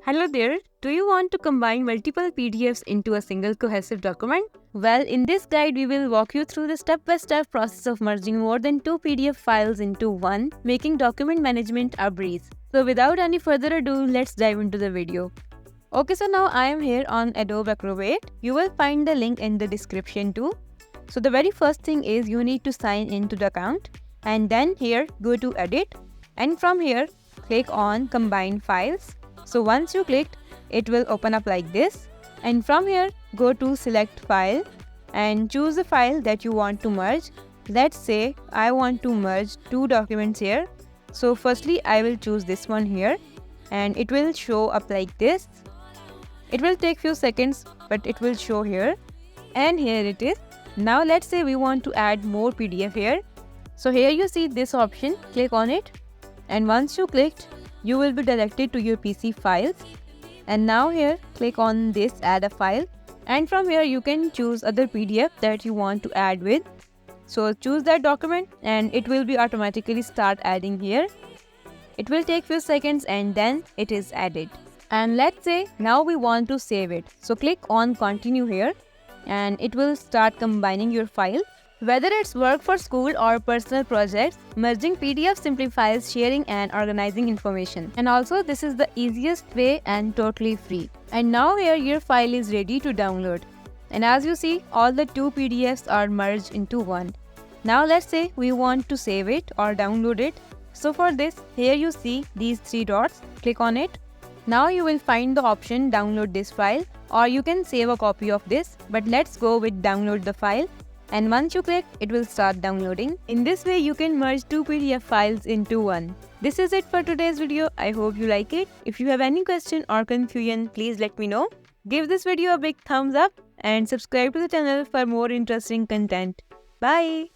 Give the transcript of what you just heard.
Hello there, do you want to combine multiple PDFs into a single cohesive document? Well, in this guide, we will walk you through the step-by-step process of merging more than 2 PDF files into one, making document management a breeze. So without any further ado, let's dive into the video. Okay, so now I am here on Adobe Acrobat. You will find the link in the description too. So the very first thing is you need to sign into the account, and then here go to Edit, and from here click on Combine Files. So once you clicked, it will open up like this, and from here go to Select File and choose the file that you want to merge. Let's say I want to merge two documents here. So firstly I will choose this one here, and it will show up like this. It will take few seconds, but it will show here, and here it is. Now let's say we want to add more PDF here. So here you see this option, click on it, and once you clicked, you will be directed to your PC files. And now here click on this add a file, and from here you can choose other PDF that you want to add with. So choose that document and it will be automatically start adding here. It will take few seconds and then it is added. And let's say now we want to save it. So click on continue here and it will start combining your file. Whether it's work for school or personal projects, merging PDF simplifies sharing and organizing information. And also this is the easiest way and totally free. And now here your file is ready to download. And as you see, all the two PDFs are merged into one. Now let's say we want to save it or download it. So for this, here you see these three dots, click on it. Now you will find the option download this file, or you can save a copy of this, but let's go with download the file. And once you click, it will start downloading. In this way, you can merge two PDF files into one. This is it for today's video. I hope you like it. If you have any question or confusion, please let me know. Give this video a big thumbs up and subscribe to the channel for more interesting content. Bye!